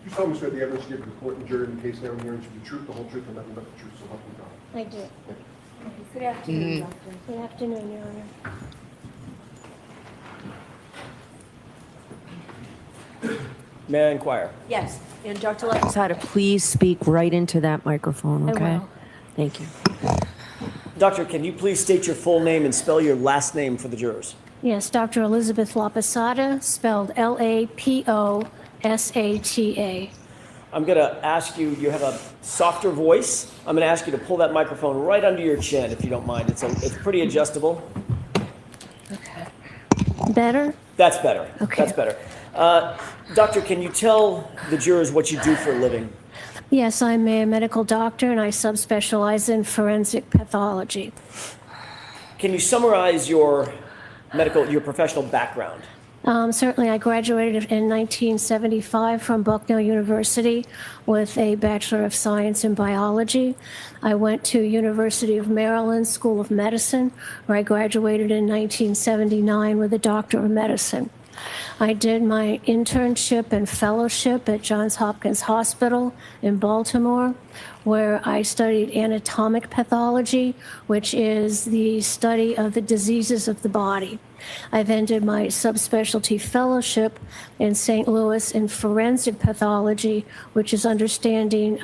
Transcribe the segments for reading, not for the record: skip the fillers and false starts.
You told me, sir, the evidence you give to the court and jury in the case now and hearing should be the truth, the whole truth, and nothing but the truth, so help me God. I do. Good afternoon, Doctor. Good afternoon, Your Honor. May I inquire? Yes, and Dr. Lapasata, please speak right into that microphone, I okay? will. Thank you. Doctor, can you please state your full name and spell your last name for the jurors? Yes, Dr. Elizabeth Lapasata, spelled L-A-P-O-S-A-T-A. I'm going to ask you, you have a softer voice. I'm going to ask you to pull that microphone right under your chin, if you don't mind. It's pretty adjustable. Okay. Better? That's better. Okay. That's better. Doctor, can you tell the jurors what you do for a living? Yes, I'm a medical doctor and I subspecialize in forensic pathology. Can you summarize your professional background? Certainly, I graduated in 1975 from Bucknell University with a Bachelor of Science in Biology. I went to University of Maryland School of Medicine, where I graduated in 1979 with a Doctor of Medicine. I did my internship and fellowship at Johns Hopkins Hospital in Baltimore, where I studied anatomic pathology, which is the study of the diseases of the body. I then did my subspecialty fellowship in St. Louis in forensic pathology, which is understanding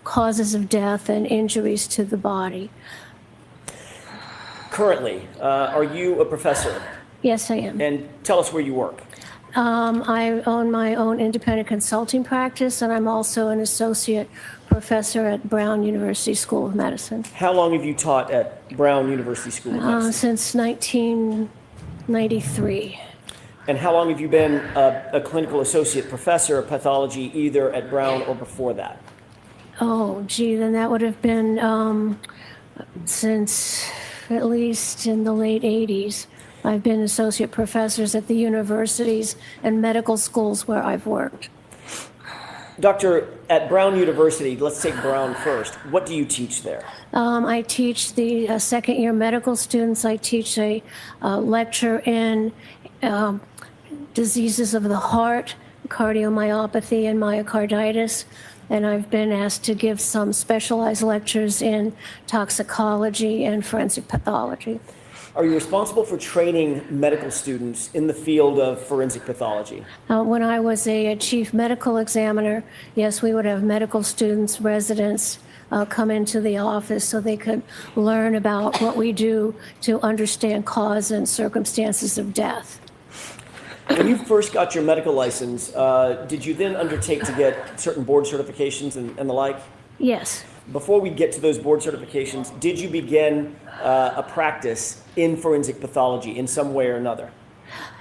causes of death and injuries to the body. Currently, are you a professor? Yes, I am. And tell us where you work. I own my own independent consulting practice, and I'm also an associate professor at Brown University School of Medicine. How long have you taught at Brown University School of Medicine? Since 1993. And how long have you been a clinical associate professor of pathology either at Brown or before that? Oh, gee, then that would have been since at least in the late 80s. I've been associate professors at the universities and medical schools where I've worked. Doctor, at Brown University, let's take Brown first. What do you teach there? I teach the second-year medical students. I teach a lecture in diseases of the heart, cardiomyopathy, and myocarditis. And I've been asked to give some specialized lectures in toxicology and forensic pathology. Are you responsible for training medical students in the field of forensic pathology? When I was a chief medical examiner, yes, we would have medical students, residents, come into the office so they could learn about what we do to understand cause and circumstances of death. When you first got your medical license, did you then undertake to get certain board certifications and the like? Yes. Before we get to those board certifications, did you begin a practice in forensic pathology in some way or another?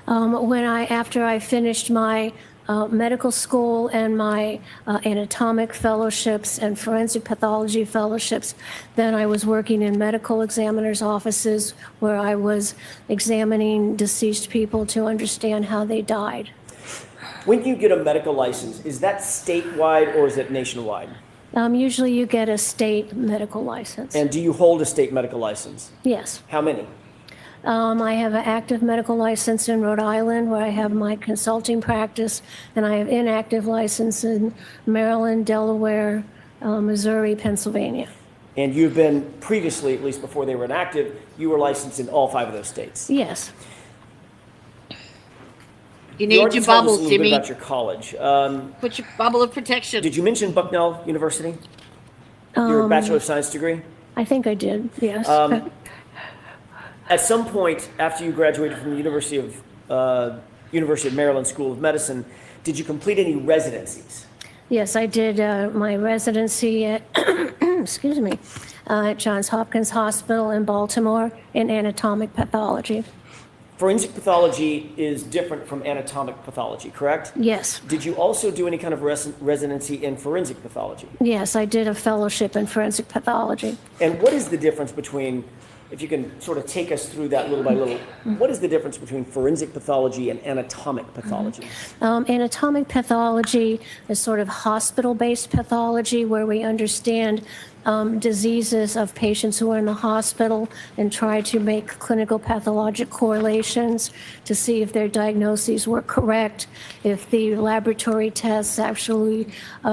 After I finished my medical school and my anatomic fellowships and forensic pathology fellowships, then I was working in medical examiners' offices where I was examining deceased people to understand how they died. When you get a medical license, is that statewide or is it nationwide? Usually you get a state medical license. And do you hold a state medical license? Yes. How many? I have an active medical license in Rhode Island where I have my consulting practice, and I have inactive license in Maryland, Delaware, Missouri, Pennsylvania. And you've been previously, at least before they were inactive, you were licensed in all 5 of those states? Yes. You need your bubble, Jimmy. Jimmy. About your college. Put your bubble of protection. Did you mention Bucknell University? Your Bachelor of Science degree? I think I did, yes. At some point after you graduated from the University of Maryland School of Medicine, did you complete any residencies? Yes, I did my residency at, excuse me, at Johns Hopkins Hospital in Baltimore in anatomic pathology. Forensic pathology is different from anatomic pathology, correct? Yes. Did you also do any kind of residency in forensic pathology? Yes, I did a fellowship in forensic pathology. And what is the difference between, if you can sort of take us through that little by little, what is the difference between forensic pathology and anatomic pathology? Anatomic pathology is sort of hospital-based pathology where we understand diseases of patients who are in the hospital and try to make clinical pathologic correlations to see if their diagnoses were correct, if the laboratory tests actually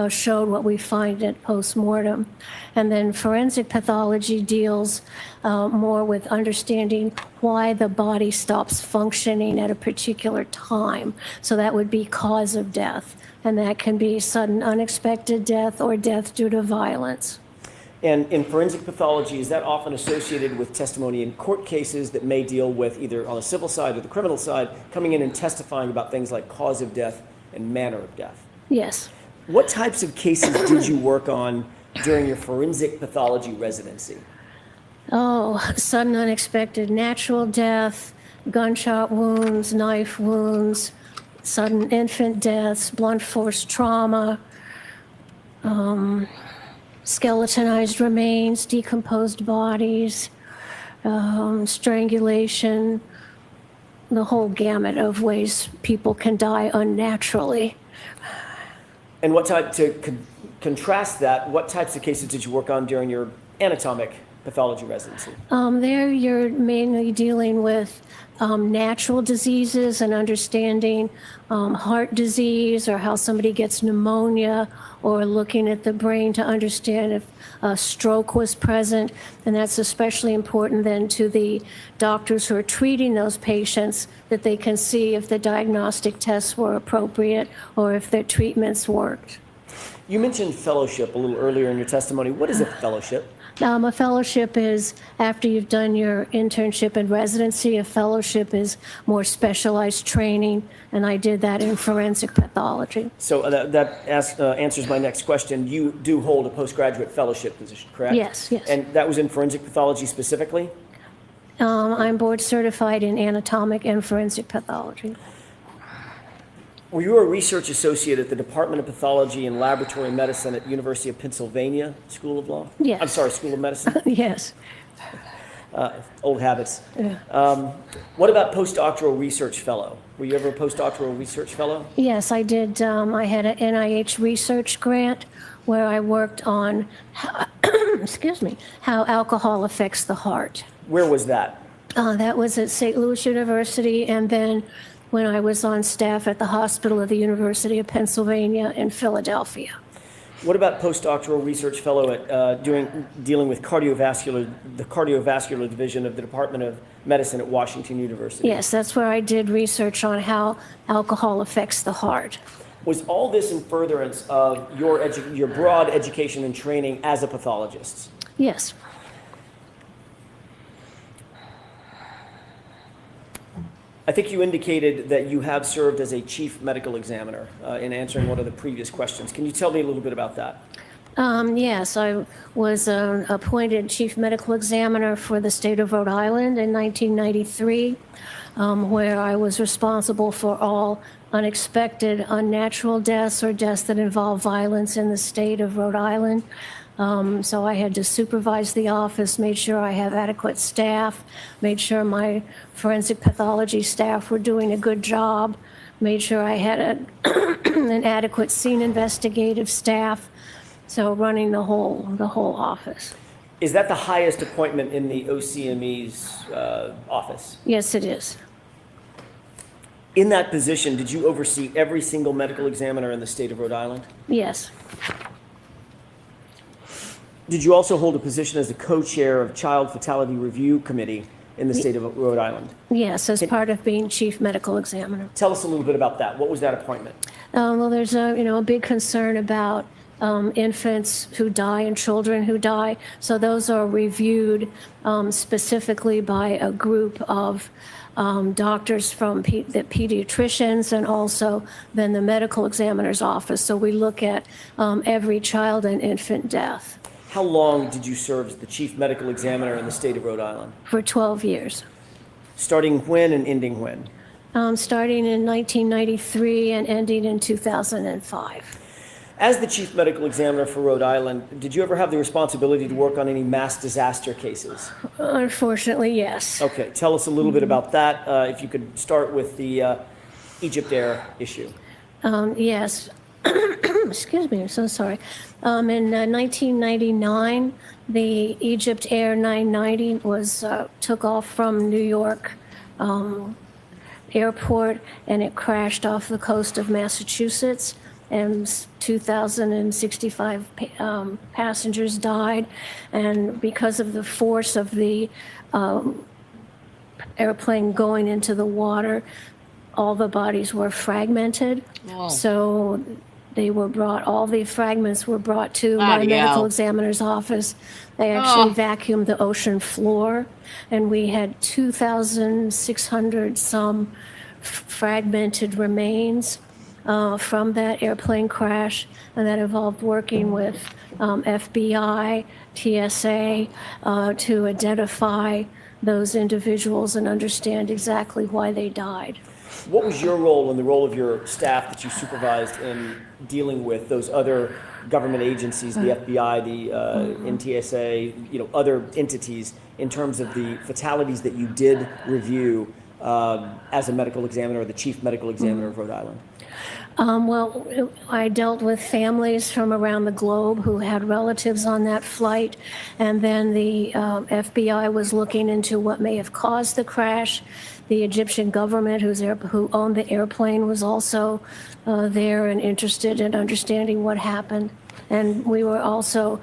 showed what we find at postmortem. And then forensic pathology deals more with understanding why the body stops functioning at a particular time. So that would be cause of death. And that can be sudden unexpected death or death due to violence. And in forensic pathology, is that often associated with testimony in court cases that may deal with either on the civil side or the criminal side, coming in and testifying about things like cause of death and manner of death? Yes. What types of cases did you work on during your forensic pathology residency? Oh, sudden unexpected natural death, gunshot wounds, knife wounds, sudden infant deaths, blunt force trauma, skeletonized remains, decomposed bodies, strangulation, the whole gamut of ways people can die unnaturally. And what type, to contrast that, what types of cases did you work on during your anatomic pathology residency? There you're mainly dealing with natural diseases and understanding heart disease or how somebody gets pneumonia, or looking at the brain to understand if a stroke was present. And that's especially important then to the doctors who are treating those patients, that they can see if the diagnostic tests were appropriate or if their treatments worked. You mentioned fellowship a little earlier in your testimony. What is a fellowship? A fellowship is after you've done your internship and residency. A fellowship is more specialized training, and I did that in forensic pathology. So that answers my next question. You do hold a postgraduate fellowship position, correct? Yes, yes. And that was in forensic pathology specifically? I'm board certified in anatomic and forensic pathology. Were you a research associate at the Department of Pathology and Laboratory Medicine at University of Pennsylvania School of Law? Yes. I'm sorry, School of Medicine? Yes. Old habits. Yeah. What about postdoctoral research fellow? Were you ever a postdoctoral research fellow? Yes, I did. I had an NIH research grant where I worked on, how alcohol affects the heart. Where was that? That was at St. Louis University, and then when I was on staff at the hospital of the University of Pennsylvania in Philadelphia. What about postdoctoral research fellow at dealing with the cardiovascular division of the Department of Medicine at Washington University? Yes, that's where I did research on how alcohol affects the heart. Was all this in furtherance of your broad education and training as a pathologist? Yes. I think you indicated that you have served as a chief medical examiner in answering one of the previous questions. Can you tell me a little bit about that? Yes, I was appointed chief medical examiner for the state of Rhode Island in 1993, where I was responsible for all unexpected, unnatural deaths or deaths that involve violence in the state of Rhode Island. So I had to supervise the office, made sure I have adequate staff, made sure my forensic pathology staff were doing a good job, made sure I had an adequate scene investigative staff. So running the whole office. Is that the highest appointment in the OCME's office? Yes, it is. In that position, did you oversee every single medical examiner in the state of Rhode Island? Yes. Did you also hold a position as the co-chair of Child Fatality Review Committee in the state of Rhode Island? Yes, as part of being chief medical examiner. Tell us a little bit about that. What was that appointment? Well, there's a big concern about infants who die and children who die. So those are reviewed specifically by a group of doctors from the pediatricians and also then the medical examiner's office. So we look at every child and infant death. How long did you serve as the chief medical examiner in the state of Rhode Island? For 12 years. Starting when and ending when? Starting in 1993 and ending in 2005. As the chief medical examiner for Rhode Island, did you ever have the responsibility to work on any mass disaster cases? Unfortunately, yes. Okay, tell us a little bit about that. If you could start with the Egypt Air issue. Yes. excuse me, I'm so sorry. In 1999, the Egypt Air 990 took off from New York airport, and it crashed off the coast of Massachusetts, and 2,065 passengers died. And because of the force of the airplane going into the water, all the bodies were fragmented. Oh. So all the fragments were brought to my Bloody medical hell. examiner's office. They actually Oh. vacuumed the ocean floor, and we had 2,600 some fragmented remains from that airplane crash, and that involved working with FBI, TSA to identify those individuals and understand exactly why they died. What was your role and the role of your staff that you supervised in dealing with those other government agencies, the FBI, the NTSA, other entities, in terms of the fatalities that you did review as a medical examiner, the chief medical examiner of Rhode Island? I dealt with families from around the globe who had relatives on that flight, and then the FBI was looking into what may have caused the crash. The Egyptian government, who owned the airplane, was also there and interested in understanding what happened. And we were also,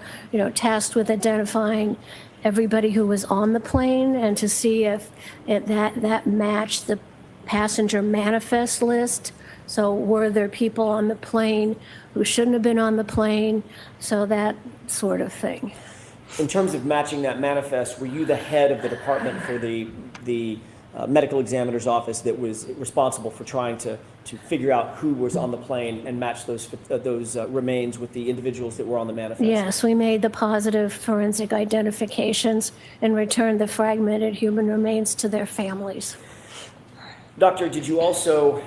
tasked with identifying everybody who was on the plane and to see if that matched the passenger manifest list. So were there people on the plane who shouldn't have been on the plane? So that sort of thing. In terms of matching that manifest, were you the head of the department for the medical examiner's office that was responsible for trying to figure out who was on the plane and match those remains with the individuals that were on the manifest? Yes, we made the positive forensic identifications and returned the fragmented human remains to their families. Doctor, did you also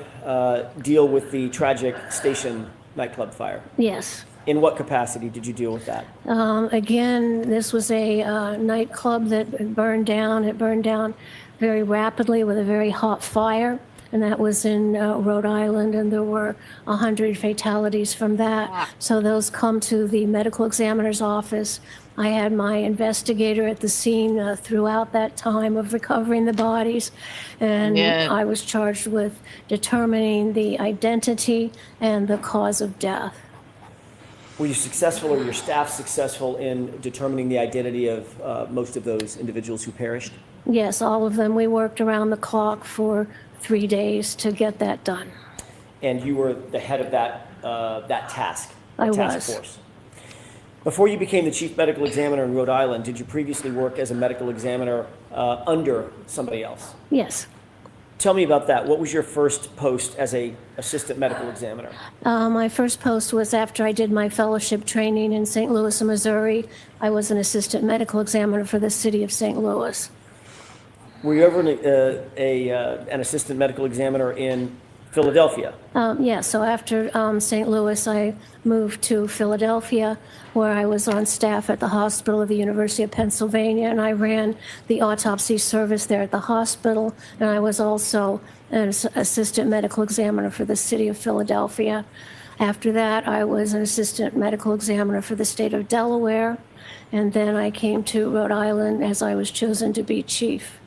deal with the tragic station nightclub fire? Yes. In what capacity did you deal with that? Again, this was a nightclub that burned down. It burned down very rapidly with a very hot fire, and that was in Rhode Island, and there were 100 fatalities from that. Wow. So those come to the medical examiner's office. I had my investigator at the scene throughout that time of recovering the bodies, and Yeah. I was charged with determining the identity and the cause of death. Were you successful, or your staff successful, in determining the identity of most of those individuals who perished? Yes, all of them. We worked around the clock for 3 days to get that done. And you were the head of that task, I task was. force. Before you became the chief medical examiner in Rhode Island, did you previously work as a medical examiner under somebody else? Yes. Tell me about that. What was your first post as a assistant medical examiner? My first post was after I did my fellowship training in St. Louis, Missouri. I was an assistant medical examiner for the city of St. Louis. Were you ever an assistant medical examiner in Philadelphia? Yes, so after St. Louis, I moved to Philadelphia, where I was on staff at the hospital of the University of Pennsylvania, and I ran the autopsy service there at the hospital, and I was also an assistant medical examiner for the city of Philadelphia. After that, I was an assistant medical examiner for the state of Delaware, and then I came to Rhode Island as I was chosen to be chief.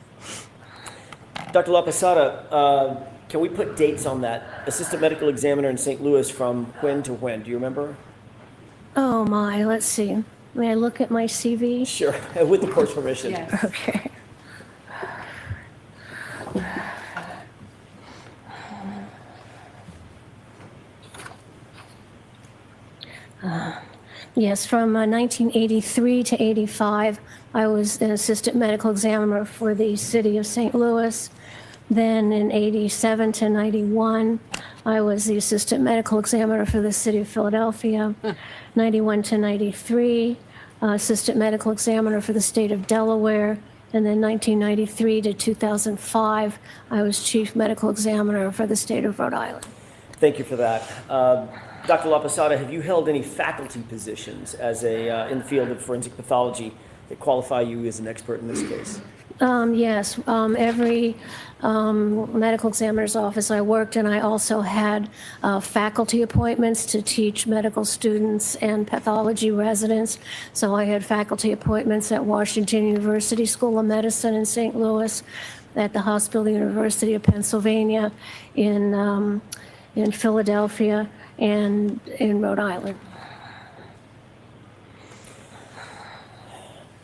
Dr. Lapasata, can we put dates on that? Assistant medical examiner in St. Louis, from when to when? Do you remember? Oh my, let's see. May I look at my CV? Sure, with the court's permission. Yes. Okay. Yes, from 1983 to 85, I was an assistant medical examiner for the city of St. Louis. Then in 87 to 91, I was the assistant medical examiner for the city of Philadelphia. 91 to 93, assistant medical examiner for the state of Delaware. And then 1993 to 2005, I was chief medical examiner for the state of Rhode Island. Thank you for that. Dr. Lapasata, have you held any faculty positions in the field of forensic pathology that qualify you as an expert in this case? Yes, every medical examiner's office I worked in, I also had faculty appointments to teach medical students and pathology residents. So I had faculty appointments at Washington University School of Medicine in St. Louis, at the Hospital University of Pennsylvania, in Philadelphia, and in Rhode Island.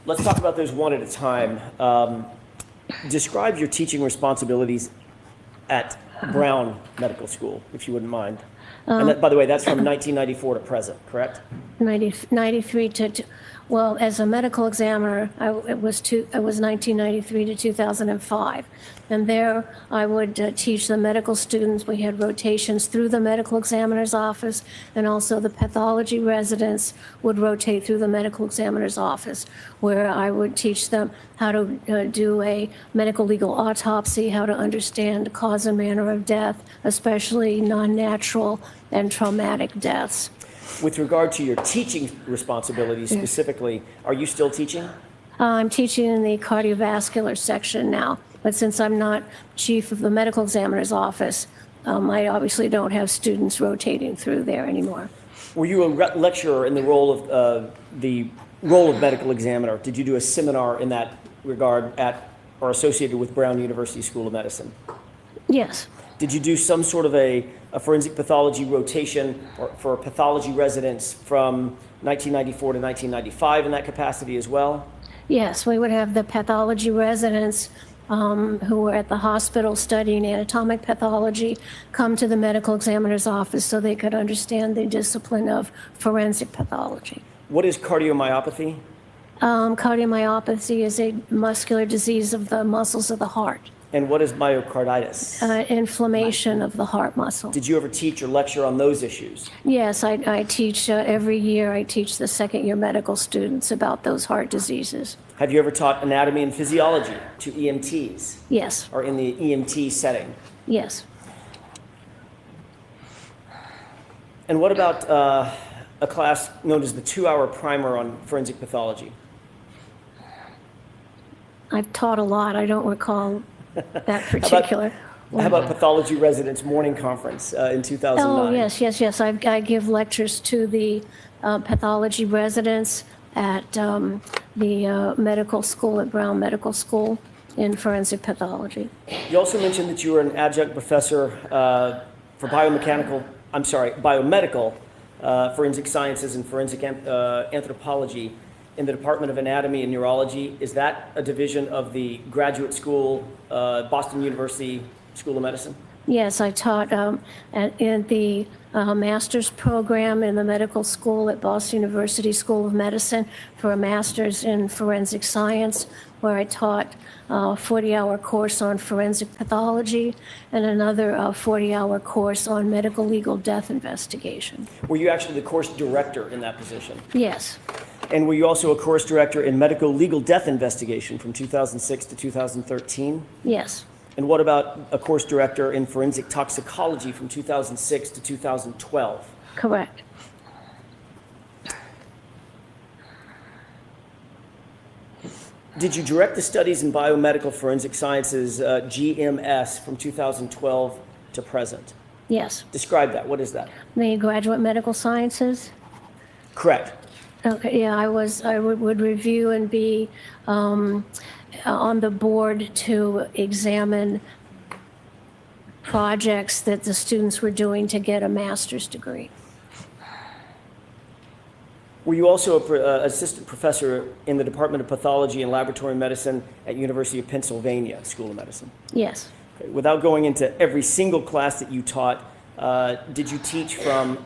Let's talk about those one at a time. Describe your teaching responsibilities at Brown Medical School, if you wouldn't mind. And that, by the way, that's from 1994 to present, correct? 93 to, well, as a medical examiner, it was 1993 to 2005. And there I would teach the medical students. We had rotations through the medical examiner's office, and also the pathology residents would rotate through the medical examiner's office, where I would teach them how to do a medical legal autopsy, how to understand the cause and manner of death, especially non-natural and traumatic deaths. With regard to your teaching responsibilities specifically, are you still teaching? I'm teaching in the cardiovascular section now, but since I'm not chief of the medical examiner's office, I obviously don't have students rotating through there anymore. Were you a lecturer in the role of medical examiner? Did you do a seminar in that regard at or associated with Brown University School of Medicine? Yes. Did you do some sort of a forensic pathology rotation for pathology residents from 1994 to 1995 in that capacity as well? Yes, we would have the pathology residents who were at the hospital studying anatomic pathology come to the medical examiner's office so they could understand the discipline of forensic pathology. What is cardiomyopathy? Cardiomyopathy is a muscular disease of the muscles of the heart. And what is myocarditis? Inflammation of the heart muscle. Did you ever teach or lecture on those issues? Yes, I teach every year. I teach the second-year medical students about those heart diseases. Have you ever taught anatomy and physiology to EMTs? Yes, Or in the EMT setting? yes. And what about a class known as the 2-hour primer on forensic pathology? I've taught a lot. I don't recall that particular. How about pathology residents morning conference in 2009? Oh, yes. I give lectures to the pathology residents at the medical school at Brown Medical School in forensic pathology. You also mentioned that you were an adjunct professor for biomedical forensic sciences and forensic anthropology in the Department of Anatomy and Neurology. Is that a division of the graduate school, Boston University School of Medicine? Yes, I taught in the master's program in the medical school at Boston University School of Medicine for a master's in forensic science, where I taught a 40-hour course on forensic pathology and another 40-hour course on medical legal death investigation. Were you actually the course director in that position? Yes, And were you also a course director in medical legal death investigation from 2006 to 2013? yes. And what about a course director in forensic toxicology from 2006 to 2012? Correct. Did you direct the studies in biomedical forensic sciences, GMS, from 2012 to present? Yes. Describe that. What is that? The graduate medical sciences? Correct. Okay, yeah, I would review and be on the board to examine projects that the students were doing to get a master's degree. Were you also an assistant professor in the Department of Pathology and Laboratory Medicine at University of Pennsylvania School of Medicine? Yes, Okay. Without going into every single class that you taught, did you teach from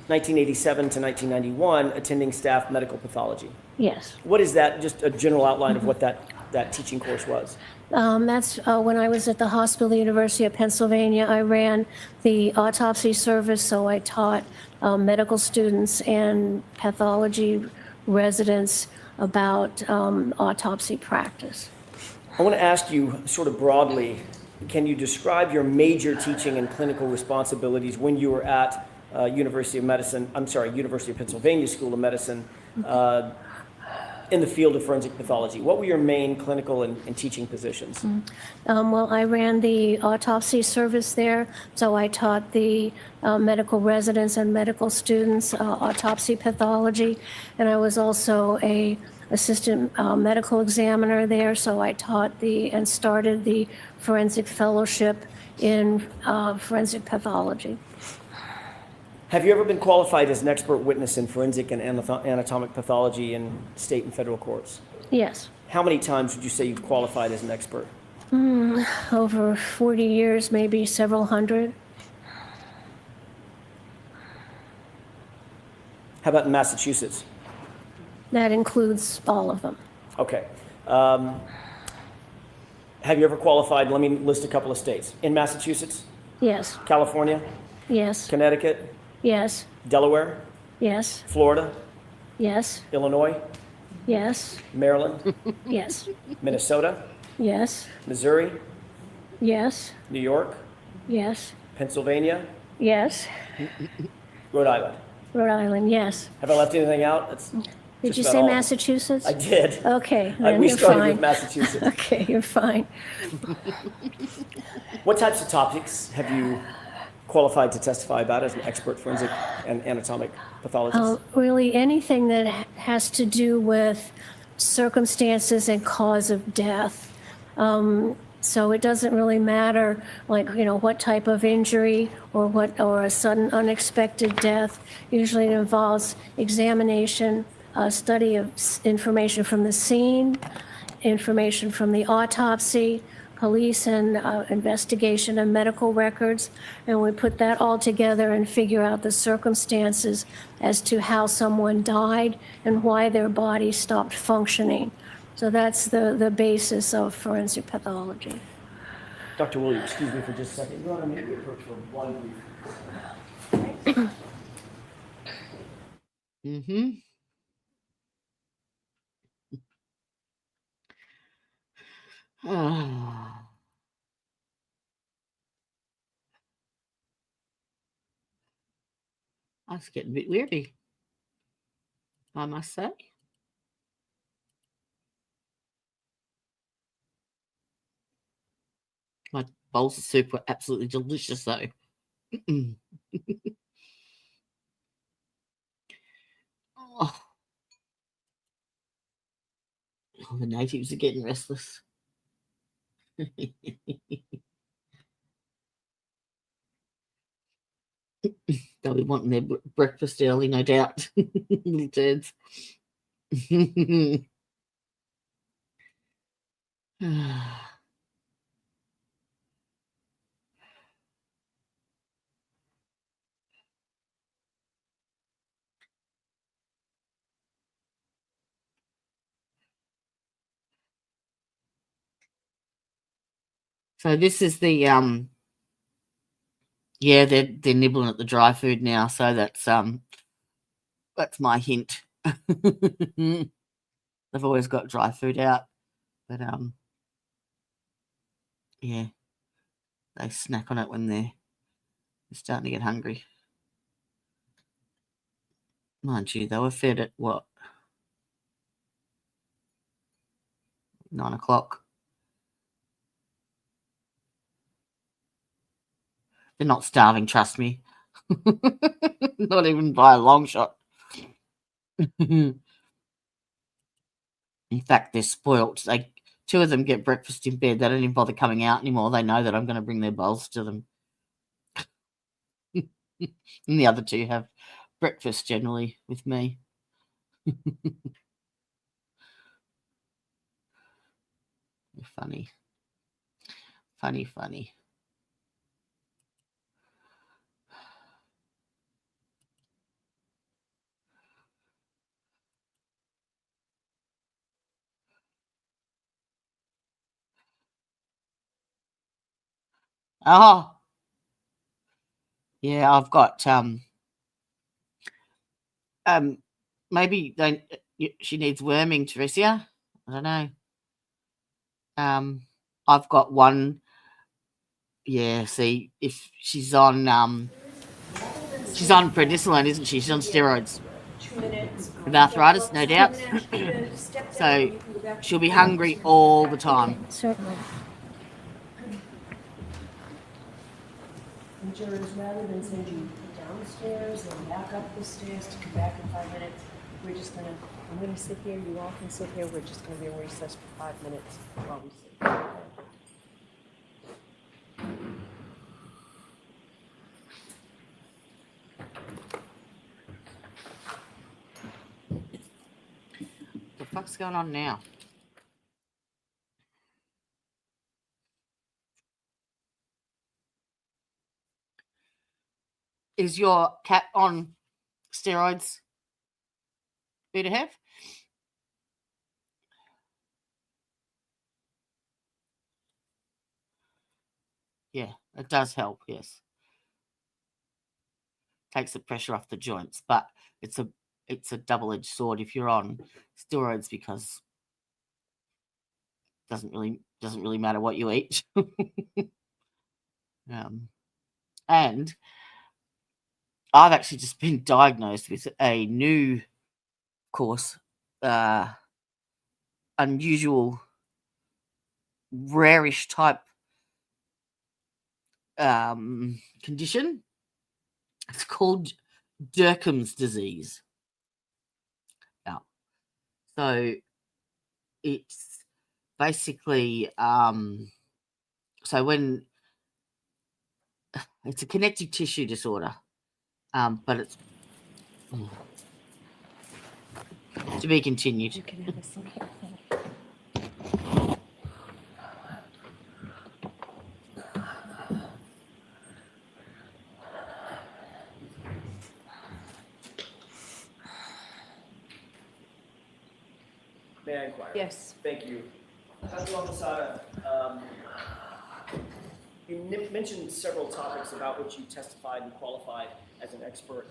1987 to 1991, attending staff medical pathology? yes. What is that, just a general outline of what that teaching course was? That's when I was at the hospital, University of Pennsylvania. I ran the autopsy service, so I taught medical students and pathology residents about autopsy practice. I want to ask you sort of broadly, can you describe your major teaching and clinical responsibilities when you were at University of Pennsylvania School of Medicine, in the field of forensic pathology? What were your main clinical and teaching positions? Well, I ran the autopsy service there, so I taught the medical residents and medical students autopsy pathology, and I was also a assistant medical examiner there, so I taught and started the forensic fellowship in forensic pathology. Have you ever been qualified as an expert witness in forensic and anatomic pathology in state and federal courts? Yes. How many times would you say you've qualified as an expert? Over 40 years, maybe several hundred. How about in Massachusetts? That includes all of them. Okay. Have you ever qualified? Let me list a couple of states. In Massachusetts, Yes, California, yes, Connecticut, yes, Delaware, yes, Florida, yes, Illinois, yes, Maryland, yes, Minnesota, yes, Missouri, yes, New York, yes, Pennsylvania, yes, Rhode Island. Rhode Island, yes. Have I left anything out? That's Did just you about say all. Massachusetts? I did. Okay, then We you're started fine. with Massachusetts. Okay, you're fine. What types of topics have you qualified to testify about as an expert forensic and anatomic pathologist? Really, anything that has to do with circumstances and cause of death. So it doesn't really matter, like, what type of injury or a sudden unexpected death. Usually it involves examination, study of information from the scene, information from the autopsy, police and investigation and medical records, and we put that all together and figure out the circumstances as to how someone died and why their body stopped functioning. So that's the basis of forensic pathology. Dr. Williams, excuse me for just a second. You want to maybe approach for one brief? Mm-hmm. Oh, that's getting a bit weary, I must say. My bowls of soup were absolutely delicious, though. Oh, the natives are getting restless. They'll be wanting their breakfast early, no doubt. Little turds. So this is the yeah, they're nibbling at the dry food now, so that's my hint. They've always got dry food out, but yeah, they snack on it when they're starting to get hungry. Mind you, they were fed at what, 9 o'clock. They're not starving, trust me. Not even by a long shot. In fact, they're spoilt. Two of them get breakfast in bed. They don't even bother coming out anymore. They know that I'm going to bring their bowls to them. And the other two have breakfast generally with me. Funny. Funny, funny. Oh, yeah, I've got maybe she needs worming, Teresia. I don't know. I've got one. Yeah, see, if she's on prednisolone, isn't she? She's on steroids. 2 minutes. With arthritis, no doubt. So she'll be hungry all the time. Certainly. And jurors, rather than send you downstairs and back up the stairs to come back in 5 minutes, I'm gonna sit here, you all can sit here, we're just gonna be in recess for 5 minutes while we sit. What the fuck's going on now? Is your cat on steroids? Better have? Yeah, it does help, yes. Takes the pressure off the joints, but it's a double-edged sword if you're on steroids, because it doesn't really matter what you eat. And I've actually just been diagnosed with a new, of course, unusual, rarish type condition. It's called Derkham's disease. Now, so it's basically so when it's a connective tissue disorder, but it's to be continued. You can have a seat here. May I inquire? Yes. Thank you. Dr. Lapasata, you mentioned several topics about which you testified and qualified as an expert.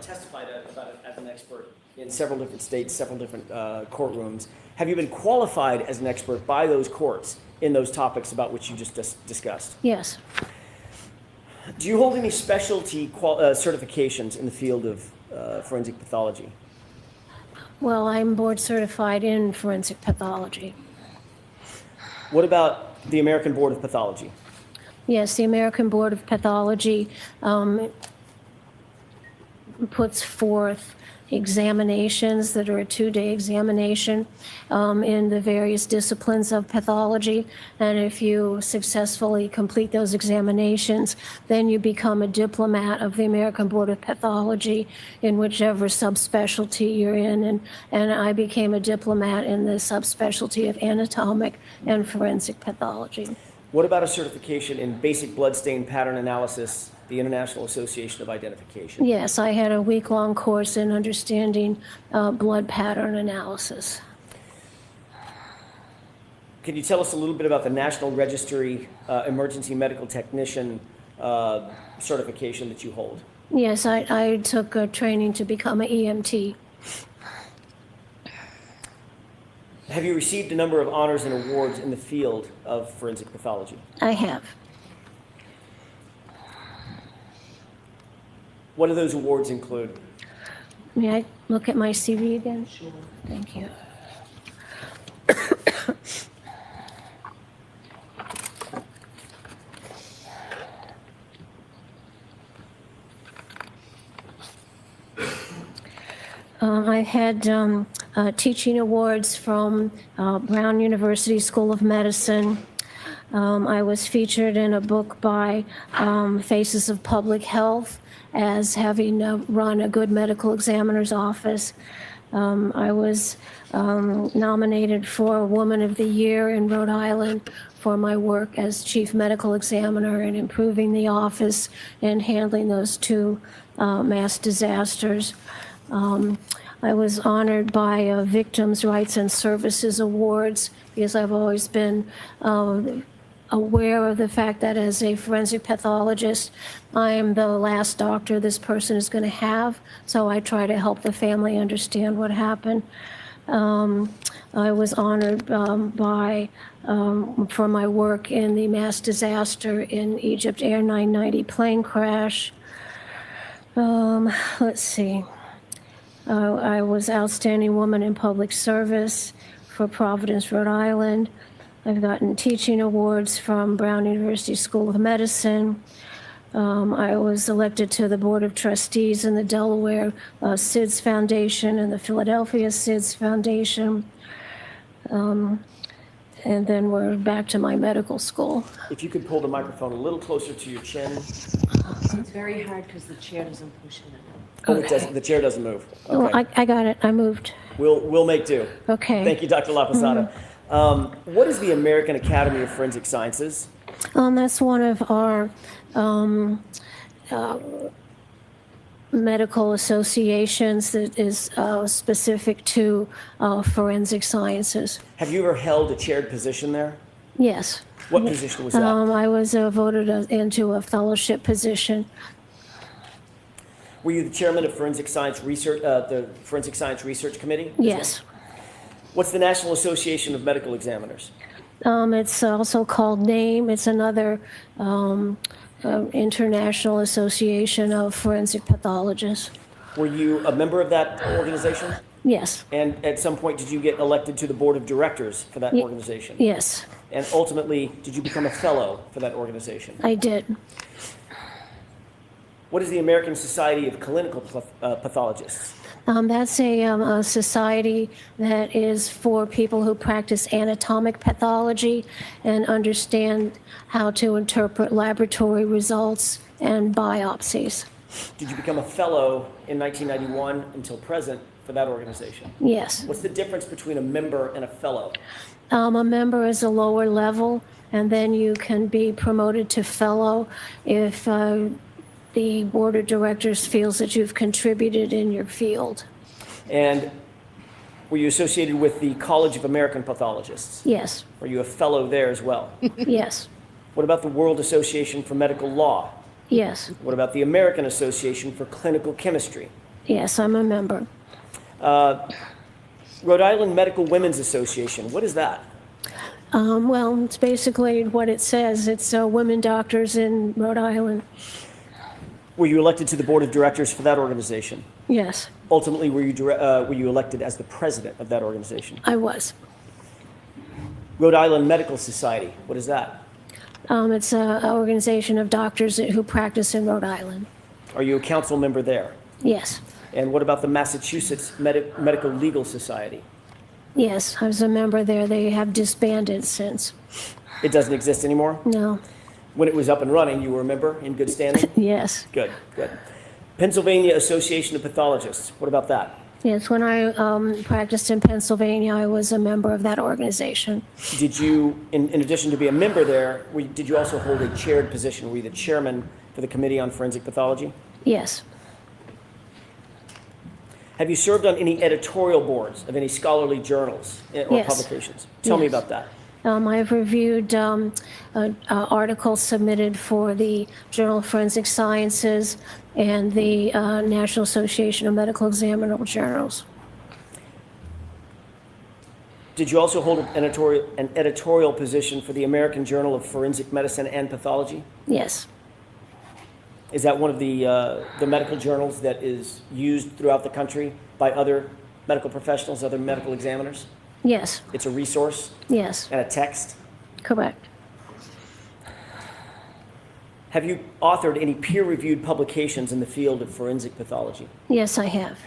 Testified about it as an expert in several different states, several different courtrooms. Have you been qualified as an expert by those courts in those topics about which you just discussed? Yes. Do you hold any specialty certifications in the field of forensic pathology? Well, I'm board certified in forensic pathology. What about the American Board of Pathology? Yes, the American Board of Pathology puts forth examinations that are a 2-day examination in the various disciplines of pathology. And if you successfully complete those examinations, then you become a diplomat of the American Board of Pathology in whichever subspecialty you're in. And I became a diplomat in the subspecialty of anatomic and forensic pathology. What about a certification in basic bloodstain pattern analysis, the International Association of Identification? Yes, I had a week-long course in understanding blood pattern analysis. Can you tell us a little bit about the National Registry Emergency Medical Technician certification that you hold? Yes, I took training to become an EMT. Have you received a number of honors and awards in the field of forensic pathology? I have. What do those awards include? May I look at my CV again? Sure. Thank you. I had teaching awards from Brown University School of Medicine. I was featured in a book by Faces of Public Health as having run a good medical examiner's office. I was nominated for Woman of the Year in Rhode Island for my work as chief medical examiner in improving the office and handling those 2 mass disasters. I was honored by Victims' Rights and Services Awards because I've always been aware of the fact that as a forensic pathologist, I am the last doctor this person is going to have, so I try to help the family understand what happened. I was honored for my work in the mass disaster in Egypt Air 990 plane crash. Let's see. I was Outstanding Woman in Public Service for Providence, Rhode Island. I've gotten teaching awards from Brown University School of Medicine. I was elected to the Board of Trustees in the Delaware SIDS Foundation and the Philadelphia SIDS Foundation. And then we're back to my medical school. If you could pull the microphone a little closer to your chin. It's very hard because the chair doesn't push it. Oh, it doesn't, the chair doesn't move. Oh, Okay. I got it. I moved. We'll make do. Okay. Thank you, Dr. Lapasata. What is the American Academy of Forensic Sciences? That's one of our medical associations that is specific to forensic sciences. Have you ever held a chaired position there? Yes. What position was that? I was voted into a fellowship position. Were you the chairman of Forensic Science Research, the Forensic Science Research Committee? Yes. What's the National Association of Medical Examiners? It's also called NAME. It's another international association of forensic pathologists. Were you a member of that organization? Yes. And at some point, did you get elected to the board of directors for that organization? Yes, And ultimately, did you become a fellow for that organization? I did. What is the American Society of Clinical Pathologists? That's a society that is for people who practice anatomic pathology and understand how to interpret laboratory results and biopsies. Did you become a fellow in 1991 until present for that organization? Yes. What's the difference between a member and a fellow? A member is a lower level, and then you can be promoted to fellow if the board of directors feels that you've contributed in your field. And were you associated with the College of American Pathologists? Yes. Were you a fellow there as well? Yes. What about the World Association for Medical Law? Yes. What about the American Association for Clinical Chemistry? Yes, I'm a member. Rhode Island Medical Women's Association, what is that? Well, it's basically what it says. It's women doctors in Rhode Island. Were you elected to the board of directors for that organization? Yes, Ultimately, were you elected as the president of that organization? I was. Rhode Island Medical Society, what is that? It's an organization of doctors who practice in Rhode Island. Are you a council member there? Yes. And what about the Massachusetts Medical Legal Society? Yes, I was a member there. They have disbanded since. It doesn't exist anymore? No. When it was up and running, you were a member in good standing? Yes. Good, good. Pennsylvania Association of Pathologists, what about that? Yes, when I practiced in Pennsylvania, I was a member of that organization. Did you, in addition to be a member there, did you also hold a chaired position? Were you the chairman for the Committee on Forensic Pathology? Yes. Have you served on any editorial boards of any scholarly journals or Yes. publications? Tell me Yes. about that. I've reviewed articles submitted for the Journal of Forensic Sciences and the National Association of Medical Examiner Journals. Did you also hold an editorial position for the American Journal of Forensic Medicine and Pathology? Yes. Is that one of the medical journals that is used throughout the country by other medical professionals, other medical examiners? Yes. It's a resource Yes. and a text? Correct. Have you authored any peer-reviewed publications in the field of forensic pathology? Yes, I have.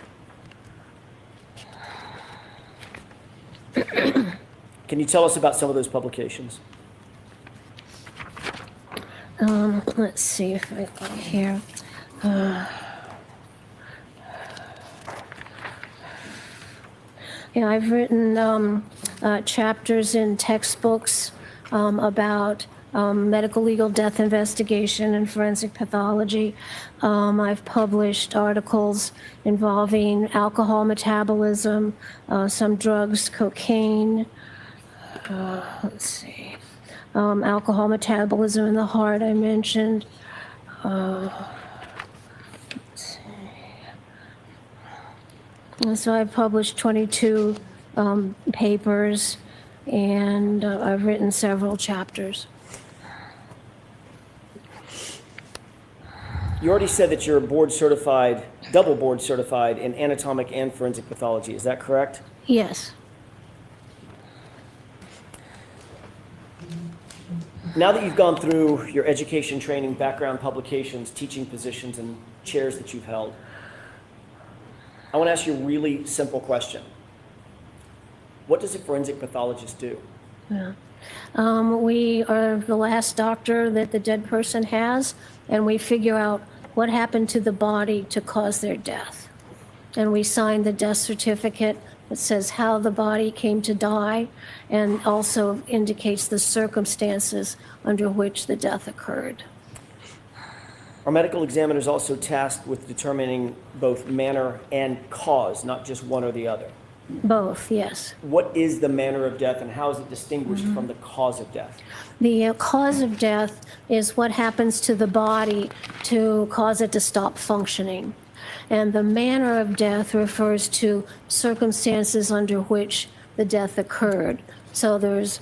Can you tell us about some of those publications? Let's see if I got here. Yeah, I've written chapters in textbooks about medical legal death investigation and forensic pathology. I've published articles involving alcohol metabolism, some drugs, cocaine. Let's see. Alcohol metabolism in the heart, I mentioned. Let's see. And so I've published 22 papers, and I've written several chapters. You already said that you're a board-certified double board certified in anatomic and forensic pathology. Is that correct? Yes. Now that you've gone through your education, training, background, publications, teaching positions, and chairs that you've held, I want to ask you a really simple question. What does a forensic pathologist do? Yeah. We are the last doctor that the dead person has, and we figure out what happened to the body to cause their death. And we sign the death certificate that says how the body came to die and also indicates the circumstances under which the death occurred. Are medical examiners also tasked with determining both manner and cause, not just one or the other? Both, yes. What is the manner of death and how is it distinguished from the cause of death? The cause of death is what happens to the body to cause it to stop functioning. And the manner of death refers to circumstances under which the death occurred. So there's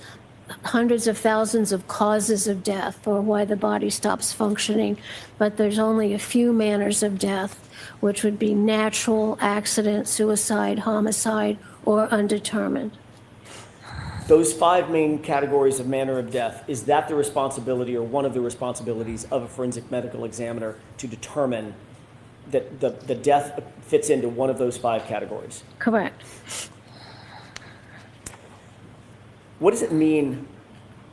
hundreds of thousands of causes of death or why the body stops functioning, but there's only a few manners of death, which would be natural, accident, suicide, homicide, or undetermined. Those 5 main categories of manner of death, is that the responsibility or one of the responsibilities of a forensic medical examiner to determine that the death fits into one of those 5 categories? Correct. What does it mean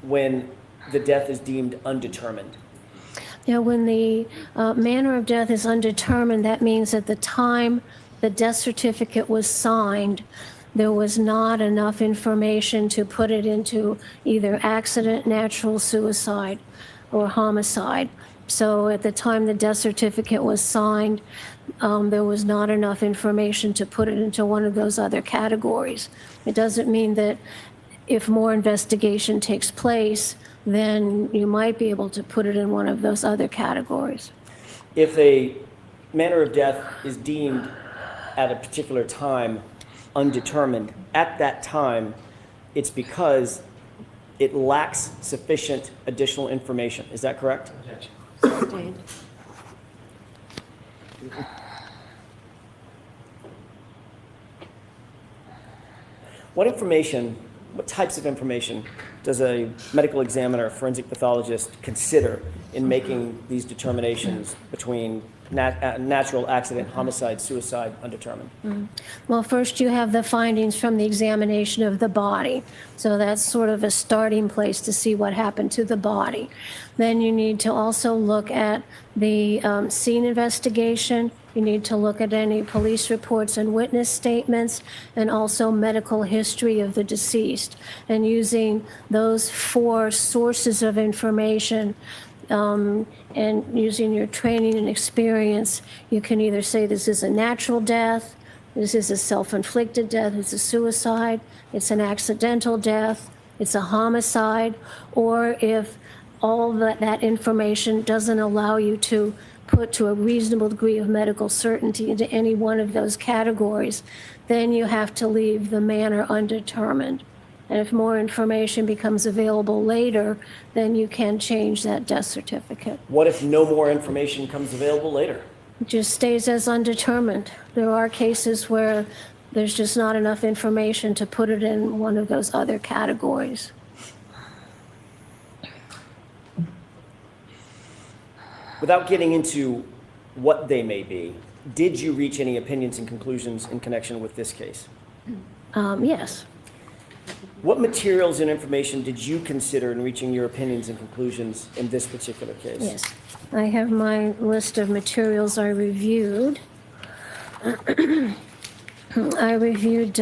when the death is deemed undetermined? Now, when the manner of death is undetermined, that means at the time the death certificate was signed, there was not enough information to put it into either accident, natural, suicide, or homicide. So at the time the death certificate was signed, there was not enough information to put it into one of those other categories. It doesn't mean that if more investigation takes place, then you might be able to put it in one of those other categories. If a manner of death is deemed at a particular time undetermined, at that time, it's because it lacks sufficient additional information. Is that correct? What types of information does a medical examiner, a forensic pathologist consider in making these determinations between natural, accident, homicide, suicide, undetermined? Well, first you have the findings from the examination of the body. So that's sort of a starting place to see what happened to the body. Then you need to also look at the scene investigation. You need to look at any police reports and witness statements, and also medical history of the deceased. And using those 4 sources of information, and using your training and experience, you can either say this is a natural death, this is a self-inflicted death, it's a suicide, it's an accidental death, it's a homicide, or if all that information doesn't allow you to put to a reasonable degree of medical certainty into any one of those categories, then you have to leave the manner undetermined. And if more information becomes available later, then you can change that death certificate. What if no more information comes available later? It just stays as undetermined. There are cases where there's just not enough information to put it in one of those other categories. Without getting into what they may be, did you reach any opinions and conclusions in connection with this case? Yes. What materials and information did you consider in reaching your opinions and conclusions in this particular case? Yes. I have my list of materials I reviewed. I reviewed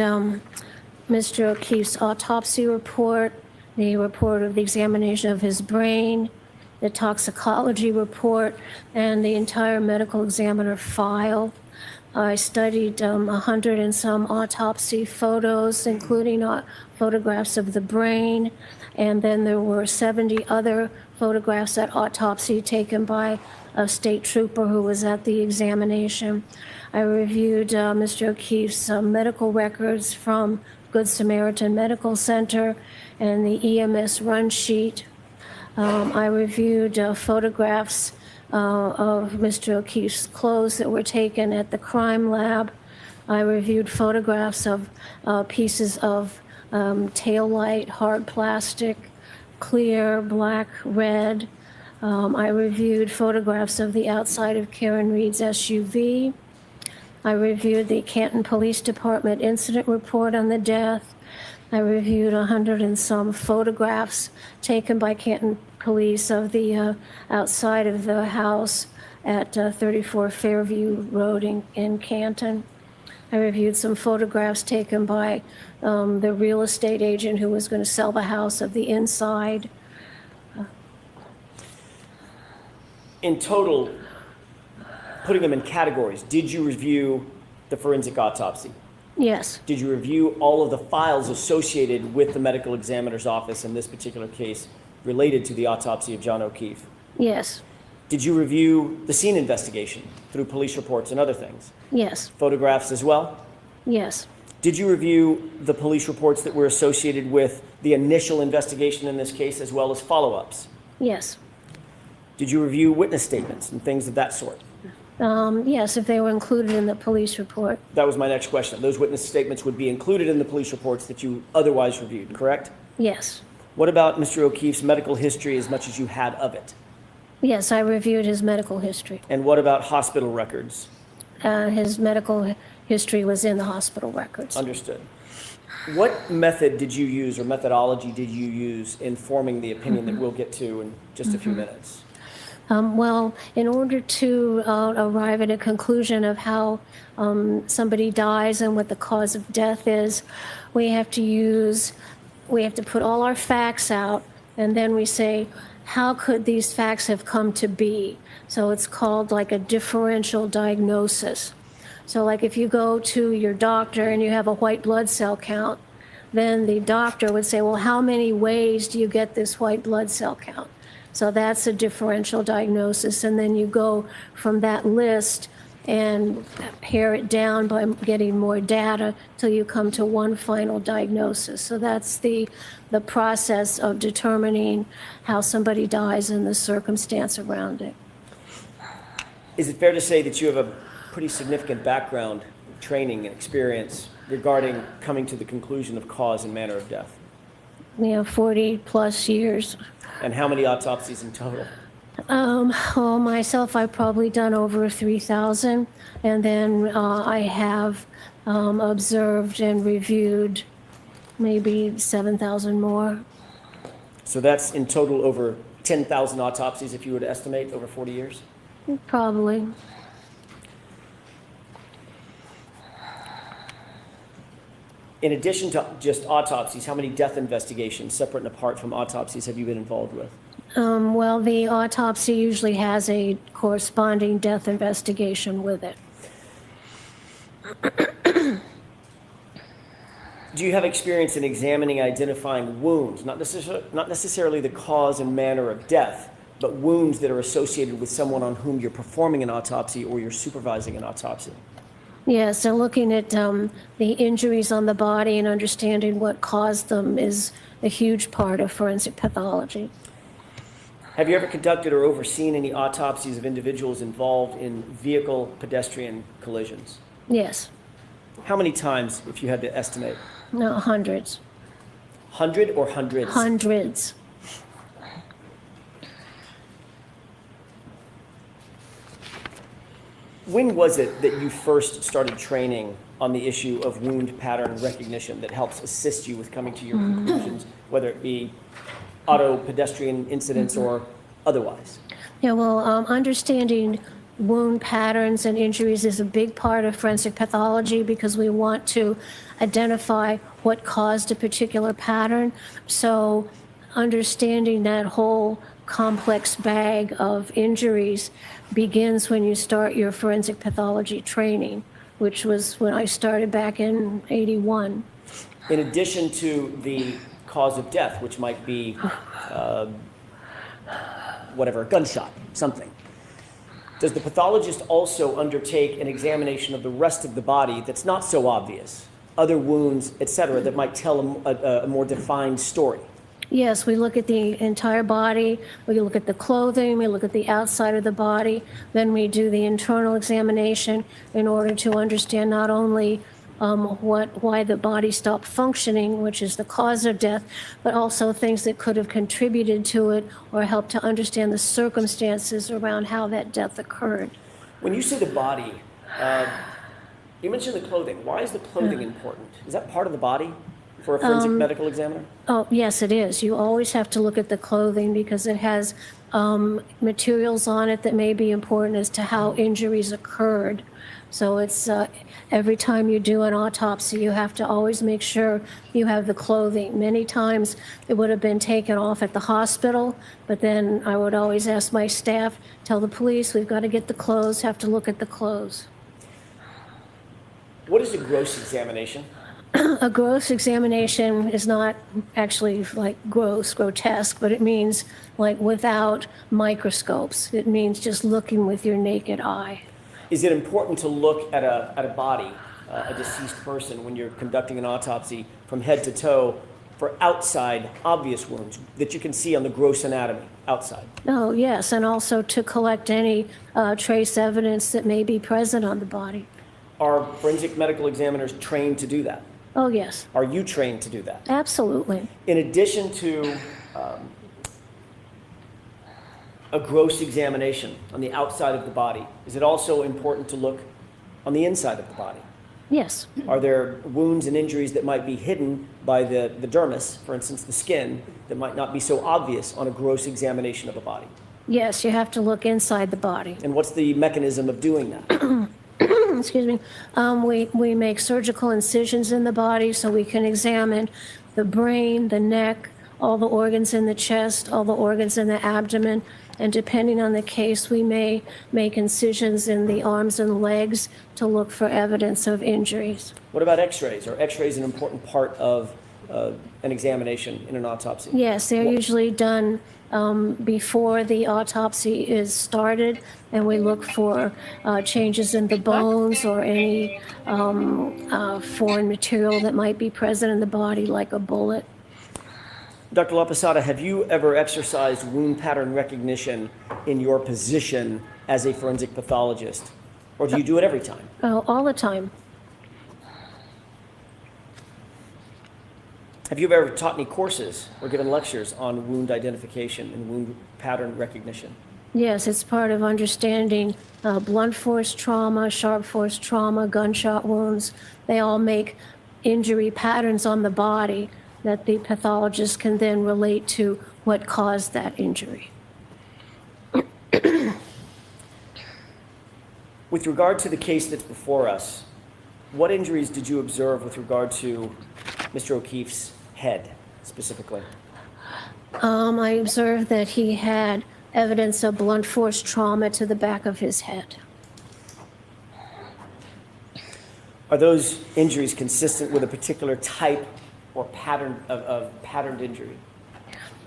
Mr. O'Keefe's autopsy report, the report of the examination of his brain, the toxicology report, and the entire medical examiner file. I studied 100 and some autopsy photos, including photographs of the brain, and then there were 70 other photographs at autopsy taken by a state trooper who was at the examination. I reviewed Mr. O'Keefe's medical records from Good Samaritan Medical Center and the EMS run sheet. I reviewed photographs of Mr. O'Keefe's clothes that were taken at the crime lab. I reviewed photographs of pieces of tail light, hard plastic, clear, black, red. I reviewed photographs of the outside of Karen Reed's SUV. I reviewed the Canton Police Department incident report on the death. I reviewed 100 and some photographs taken by Canton Police of the outside of the house at 34 Fairview Road in Canton. I reviewed some photographs taken by the real estate agent who was going to sell the house of the inside. In total, putting them in categories, did you review the forensic autopsy? Yes, Did you review all of the files associated with the medical examiner's office in this particular case related to the autopsy of John O'Keefe? yes, Did you review the scene investigation through police reports and other things? yes, Photographs as well? yes, Did you review the police reports that were associated with the initial investigation in this case as well as follow-ups? yes. Did you review witness statements and things of that sort? Yes, if they were included in the police report. That was my next question. Those witness statements would be included in the police reports that you otherwise reviewed, correct? Yes, What about Mr. O'Keefe's medical history as much as you had of it? yes, I reviewed his medical history. And what about hospital records? His medical history was in the hospital records. Understood. What method did you use or methodology did you use in forming the opinion that we'll get to in just a few minutes? Well, in order to arrive at a conclusion of how somebody dies and what the cause of death is, we have to put all our facts out, and then we say, how could these facts have come to be? So it's called like a differential diagnosis. So like if you go to your doctor and you have a white blood cell count, then the doctor would say, well, how many ways do you get this white blood cell count? So that's a differential diagnosis, and then you go from that list and pare it down by getting more data till you come to one final diagnosis. So that's the process of determining how somebody dies and the circumstance around it. Is it fair to say that you have a pretty significant background, training, and experience regarding coming to the conclusion of cause and manner of death? 40 plus years. And how many autopsies in total? Well, myself, I've probably done over 3,000, and then I have observed and reviewed maybe 7,000 more. So that's in total over 10,000 autopsies if you were to estimate over 40 years? Probably. In addition to just autopsies, how many death investigations, separate and apart from autopsies, have you been involved with? Well, the autopsy usually has a corresponding death investigation with it. Do you have experience in examining and identifying wounds, not necessarily the cause and manner of death, but wounds that are associated with someone on whom you're performing an autopsy or you're supervising an autopsy? Yeah, so looking at the injuries on the body and understanding what caused them is a huge part of forensic pathology. Have you ever conducted or overseen any autopsies of individuals involved in vehicle-pedestrian collisions? Yes. How many times, if you had to estimate? No, hundreds. 100 or hundreds? Hundreds. When was it that you first started training on the issue of wound pattern recognition that helps assist you with coming to your conclusions, whether it be auto pedestrian incidents or otherwise? Yeah, well, understanding wound patterns and injuries is a big part of forensic pathology because we want to identify what caused a particular pattern. So understanding that whole complex bag of injuries begins when you start your forensic pathology training, which was when I started back in '81. In addition to the cause of death, which might be a gunshot, something, does the pathologist also undertake an examination of the rest of the body that's not so obvious, other wounds, etc., that might tell a more defined story? Yes, we look at the entire body, we look at the clothing, we look at the outside of the body, then we do the internal examination in order to understand not only why the body stopped functioning, which is the cause of death, but also things that could have contributed to it or helped to understand the circumstances around how that death occurred. When you say the body, you mentioned the clothing. Why is the clothing important? Is that part of the body for a forensic medical examiner? Oh, yes, it is. You always have to look at the clothing because it has materials on it that may be important as to how injuries occurred. So it's every time you do an autopsy, you have to always make sure you have the clothing. Many times it would have been taken off at the hospital, but then I would always ask my staff, tell the police, we've got to get the clothes, have to look at the clothes. What is a gross examination? A gross examination is not actually like gross, grotesque, but it means like without microscopes. It means just looking with your naked eye. Is it important to look at a body, a deceased person, when you're conducting an autopsy from head to toe for outside obvious wounds that you can see on the gross anatomy outside? Oh, yes, and also to collect any trace evidence that may be present on the body. Are forensic medical examiners trained to do that? Oh, yes, Are you trained to do that? absolutely. In addition to a gross examination on the outside of the body, is it also important to look on the inside of the body? Yes, Are there wounds and injuries that might be hidden by the dermis, for instance, the skin, that might not be so obvious on a gross examination of a body? yes, you have to look inside the body. And what's the mechanism of doing that? Excuse me. We make surgical incisions in the body so we can examine the brain, the neck, all the organs in the chest, all the organs in the abdomen, and depending on the case, we may make incisions in the arms and legs to look for evidence of injuries. What about x-rays? Are x-rays an important part of an examination in an autopsy? Yes, they're usually done before the autopsy is started, and we look for changes in the bones or any foreign material that might be present in the body, like a bullet. Dr. Lapasata, have you ever exercised wound pattern recognition in your position as a forensic pathologist? Or do you do it every time? Oh, all the time. Have you ever taught any courses or given lectures on wound identification and wound pattern recognition? Yes, it's part of understanding blunt force trauma, sharp force trauma, gunshot wounds. They all make injury patterns on the body that the pathologist can then relate to what caused that injury. With regard to the case that's before us, what injuries did you observe with regard to Mr. O'Keefe's head specifically? I observed that he had evidence of blunt force trauma to the back of his head. Are those injuries consistent with a particular type or pattern of patterned injury?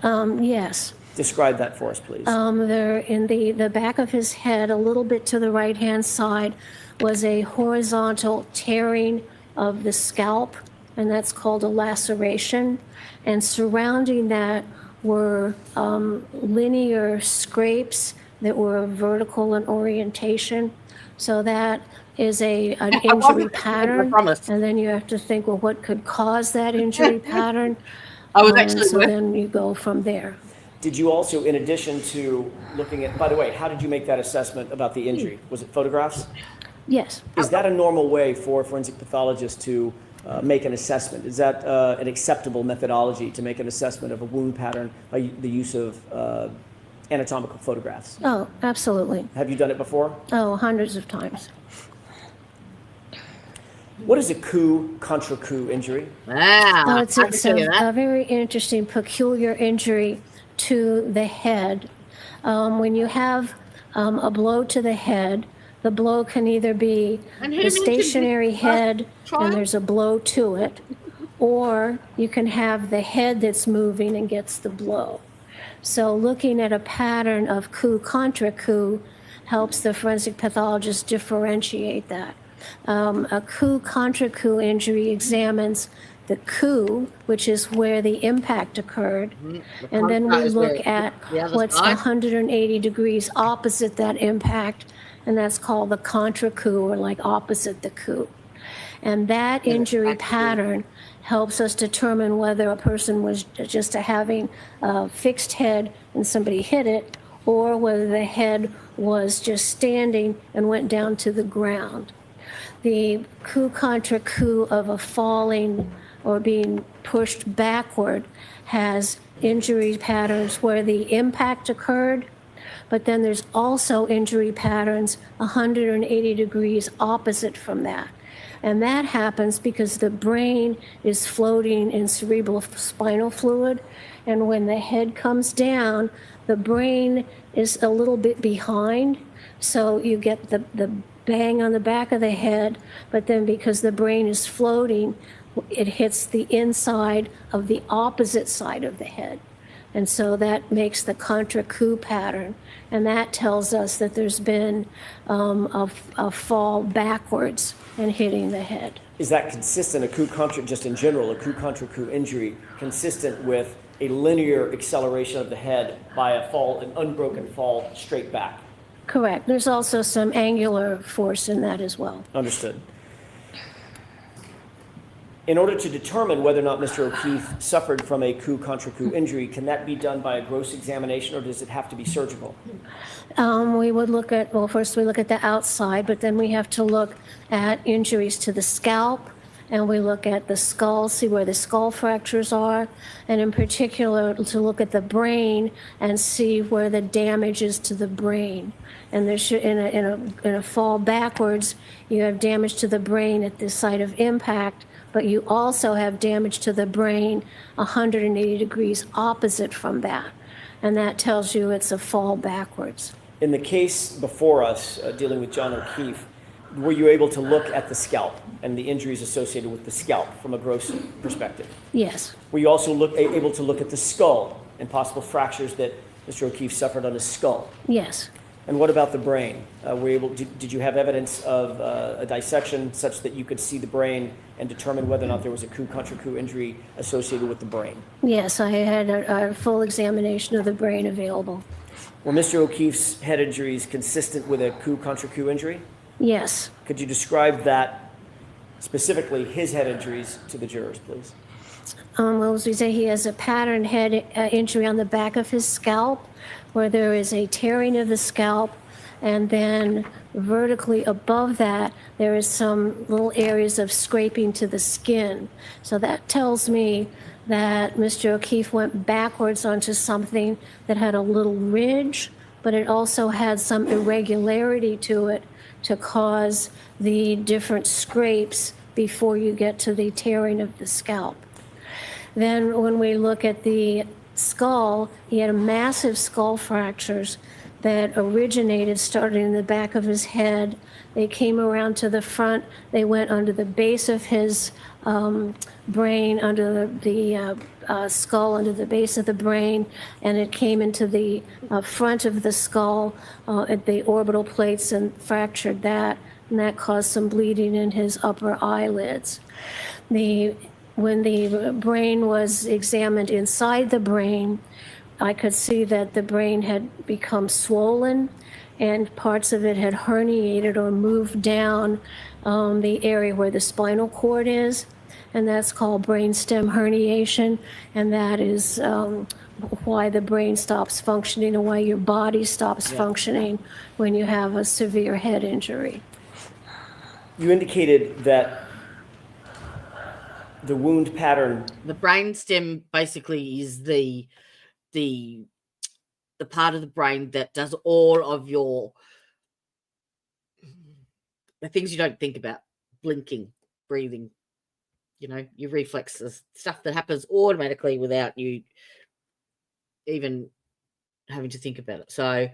Yes. Describe that for us, please. There in the back of his head, a little bit to the right-hand side, was a horizontal tearing of the scalp, and that's called a laceration. And surrounding that were linear scrapes that were vertical in orientation. So that is an injury pattern. And then you have to think, well, what could cause that injury pattern? I was actually so then you go from there. Did you also, in addition to looking at, by the way, how did you make that assessment about the injury? Was it photographs? Yes. Is that a normal way for a forensic pathologist to make an assessment? Is that an acceptable methodology to make an assessment of a wound pattern by the use of anatomical photographs? Oh, absolutely. Have you done it before? Oh, hundreds of times. What is a coup contra coup injury? Wow. It's I can tell you that. a very interesting, peculiar injury to the head. When you have a blow to the head, the blow can either be And who the mentioned stationary the head trial? and there's a blow to it, or you can have the head that's moving and gets the blow. So looking at a pattern of coup contra coup helps the forensic pathologist differentiate that. A coup contra coup injury examines the coup, which is where the impact occurred, and then we look at what's 180 degrees opposite that impact, and that's called the contra coup, or like opposite the coup. And that injury pattern helps us determine whether a person was just having a fixed head and somebody hit it, or whether the head was just standing and went down to the ground. The coup contra coup of a falling or being pushed backward has injury patterns where the impact occurred, but then there's also injury patterns 180 degrees opposite from that. And that happens because the brain is floating in cerebral spinal fluid, and when the head comes down, the brain is a little bit behind, so you get the bang on the back of the head, but then because the brain is floating, it hits the inside of the opposite side of the head. And so that makes the contra coup pattern, and that tells us that there's been a fall backwards and hitting the head. Is that consistent, a coup contra, just in general, a coup contra coup injury, consistent with a linear acceleration of the head by a fall, an unbroken fall straight back? Correct. There's also some angular force in that as well. Understood. In order to determine whether or not Mr. O'Keefe suffered from a coup contra coup injury, can that be done by a gross examination, or does it have to be surgical? We would look at, well, first we look at the outside, but then we have to look at injuries to the scalp, and we look at the skull, see where the skull fractures are, and in particular to look at the brain and see where the damage is to the brain. And there should, in a fall backwards, you have damage to the brain at the site of impact, but you also have damage to the brain 180 degrees opposite from that. And that tells you it's a fall backwards. In the case before us, dealing with John O'Keefe, were you able to look at the scalp and the injuries associated with the scalp from a gross perspective? Yes. Were you also able to look at the skull and possible fractures that Mr. O'Keefe suffered on his skull? Yes. And what about the brain? Did you have evidence of a dissection such that you could see the brain and determine whether or not there was a coup contra coup injury associated with the brain? Yes, I had a full examination of the brain available. Were Mr. O'Keefe's head injuries consistent with a coup contra coup injury? Yes. Could you describe that, specifically his head injuries, to the jurors, please? Well, as we say, he has a pattern head injury on the back of his scalp, where there is a tearing of the scalp, and then vertically above that, there is some little areas of scraping to the skin. So that tells me that Mr. O'Keefe went backwards onto something that had a little ridge, but it also had some irregularity to it to cause the different scrapes before you get to the tearing of the scalp. Then when we look at the skull, he had massive skull fractures that originated, started in the back of his head. They came around to the front. They went under the base of his brain, under the skull, under the base of the brain, and it came into the front of the skull at the orbital plates and fractured that, and that caused some bleeding in his upper eyelids. When the brain was examined inside the brain, I could see that the brain had become swollen and parts of it had herniated or moved down the area where the spinal cord is, and that's called brainstem herniation, and that is why the brain stops functioning and why your body stops functioning when you have a severe head injury. You indicated that the wound pattern, the brainstem basically is the part of the brain that does all of the things you don't think about: blinking, breathing, your reflexes, stuff that happens automatically without you even having to think about it. So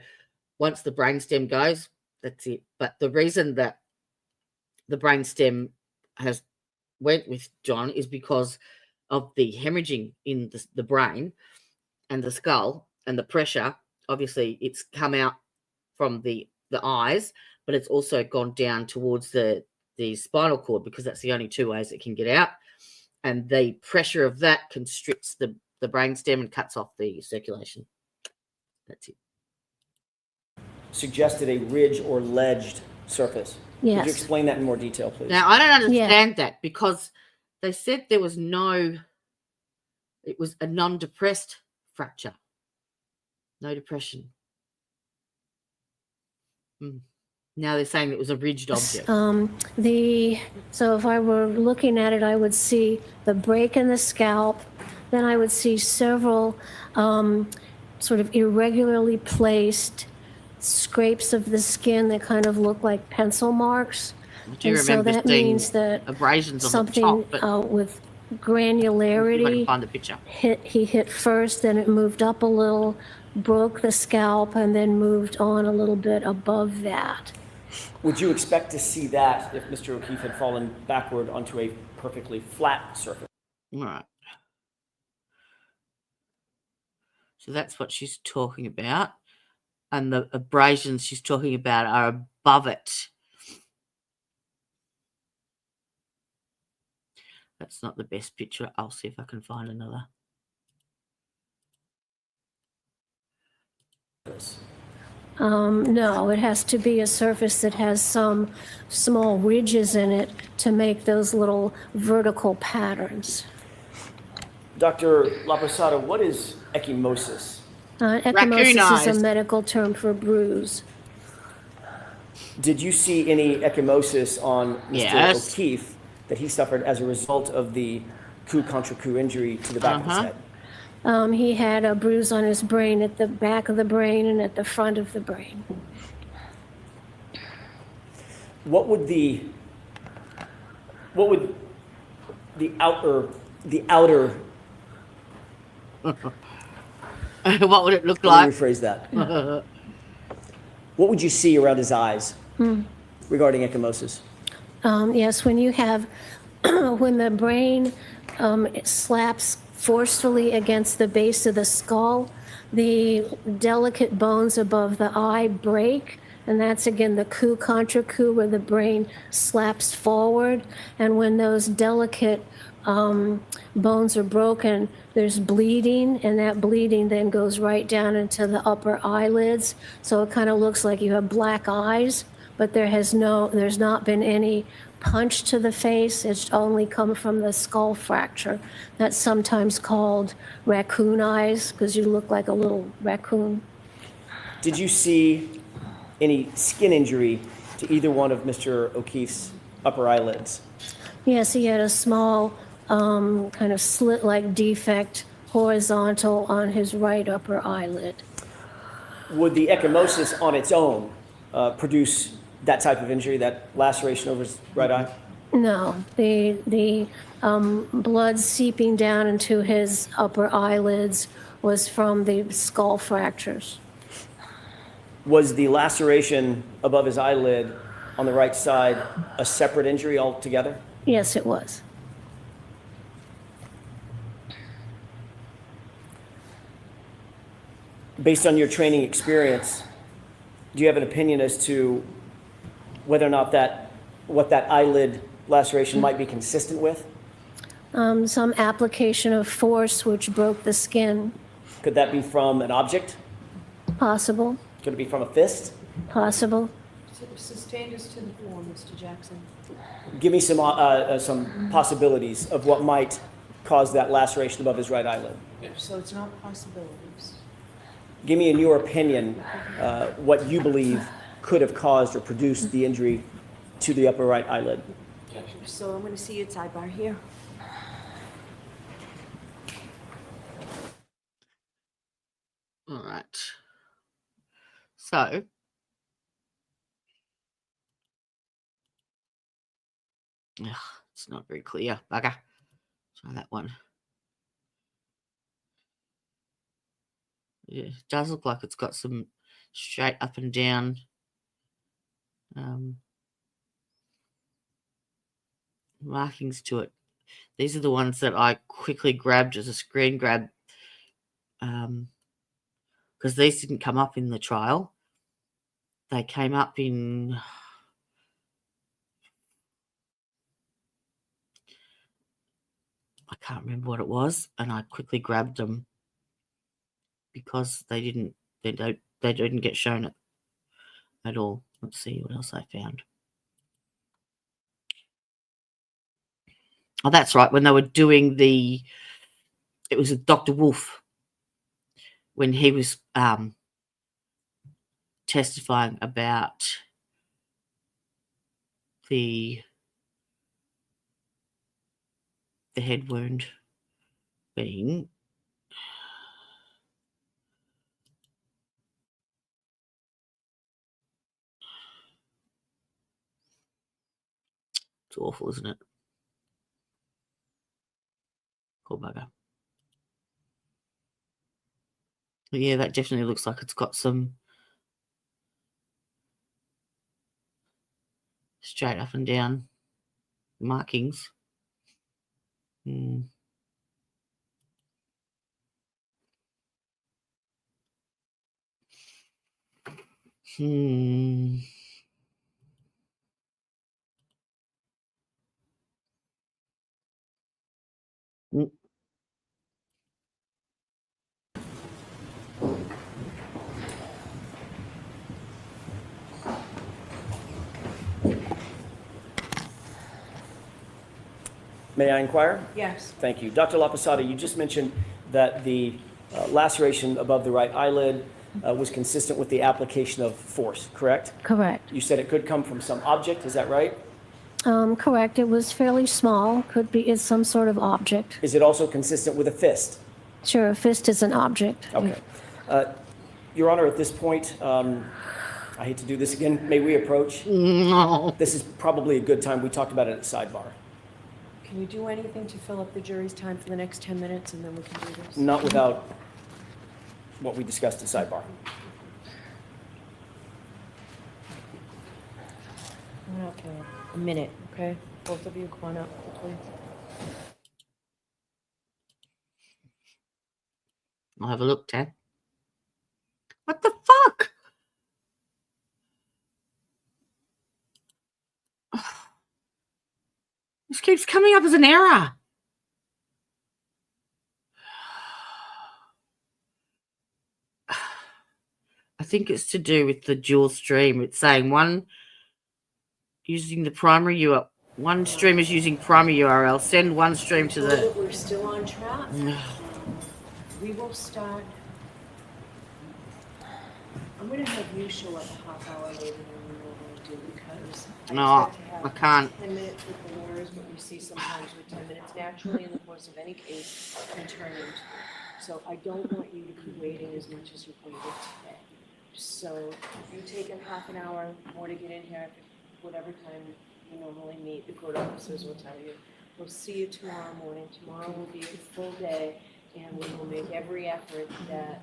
once the brainstem goes, that's it. But the reason that the brainstem went with John is because of the hemorrhaging in the brain and the skull and the pressure. Obviously, it's come out from the eyes, but it's also gone down towards the the spinal cord, because that's the only two ways it can get out. And the pressure of that constricts the brainstem and cuts off the circulation. That's it. Suggested a ridge or ledged surface. Could Yes. you explain that in more detail, please? Now, I don't understand that, because they said there was it was a non-depressed fracture. No depression. Now they're saying it was a ridged object. So if I were looking at it, I would see the break in the scalp. Then I would see several sort of irregularly placed scrapes of the skin that kind of look like pencil marks. I do And so remember that seeing means that abrasions on something the top, but with if I can granularity find the picture. he hit first, then it moved up a little, broke the scalp, and then moved on a little bit above that. Would you expect to see that if Mr. O'Keefe had fallen backward onto a perfectly flat surface? All right. So that's what she's talking about. And the abrasions she's talking about are above it. That's not the best picture. I'll see if I can find another. No, it has to be a surface that has some small ridges in it to make those little vertical patterns. Dr. LaPosata, what is ecchymosis? Ecchymosis is Raccoon a eyes. medical term for bruise. Did you see any ecchymosis on Mr. Yes. O'Keefe that he suffered as a result of the coup contre coup injury to the back of his head? He had a bruise on his brain at the back of the brain and at the front of the brain. What would the outer What would it look let me like? rephrase that. What would you see around his eyes regarding ecchymosis? Yes, when you have, when the brain slaps forcefully against the base of the skull, the delicate bones above the eye break, and that's again the coup contre coup, where the brain slaps forward. And when those delicate bones are broken, there's bleeding, and that bleeding then goes right down into the upper eyelids. So it kind of looks like you have black eyes, but there's not been any punch to the face. It's only come from the skull fracture. That's sometimes called raccoon eyes, because you look like a little raccoon. Did you see any skin injury to either one of Mr. O'Keefe's upper eyelids? Yes, he had a small kind of slit-like defect horizontal on his right upper eyelid. Would the ecchymosis on its own produce that type of injury, that laceration over his right eye? No, the blood seeping down into his upper eyelids was from the skull fractures. Was the laceration above his eyelid on the right side a separate injury altogether? Yes, it was. Based on your training experience, do you have an opinion as to whether or not what that eyelid laceration might be consistent with? Some application of force which broke the skin. Could that be from an object? Possible, Could it be from a fist? possible. Sustained us to the floor, Mr. Jackson. Give me some possibilities of what might cause that laceration above his right eyelid. So it's not possibilities. Give me, in your opinion, what you believe could have caused or produced the injury to the upper right eyelid. So I'm going to see your sidebar here. All right. So, it's not very clear. Bugger. Try that one. Yeah, it does look like it's got some straight up and down markings to it. These are the ones that I quickly grabbed as a screen grab because these didn't come up in the trial. They came up in can't remember what it was, and I quickly grabbed them because they didn't get shown at all. Let's see what else I found. Oh, that's right. When they were doing it was Dr. Wolfe when he was testifying about the head wound being it's awful, isn't it? Poor bugger. But yeah, that definitely looks like it's got some straight up and down markings. Hmm. Hmm. Mm. May I inquire? Yes. Thank you. Dr. Lapasata, you just mentioned that the laceration above the right eyelid was consistent with the application of force, correct? Correct. You said it could come from some object, is that right? Correct. It was fairly small. Could be is some sort of object. Is it also consistent with a fist? Sure, a fist is an object. Okay. Your Honor, at this point, I hate to do this again. May we approach? No. This is probably a good time. We talked about it at sidebar. Can we do anything to fill up the jury's time for the next 10 minutes and then we can do this? Not without what we discussed at sidebar. Come on up for a minute, okay? Both of you, come on up quickly. I'll have a look, Dad. What the fuck? This keeps coming up as an error. I think it's to do with the dual stream. It's saying one using the primary URL. One stream is using primary URL. Send one stream to the. We're still on track. We will start. I'm gonna have you show up a half hour later than we normally do because No, expect to have I can't. 10 minutes with the lawyers, but we see sometimes with 10 minutes naturally in the course of any case can turn into. So I don't want you to be waiting as much as you've waited today. So if you've taken half an hour more to get in here, whatever time you normally meet, the court officers will tell you. We'll see you tomorrow morning. Tomorrow will be a full day, and we will make every effort that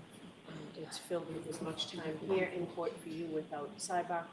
it's filled with as much time here in court for you without sidebar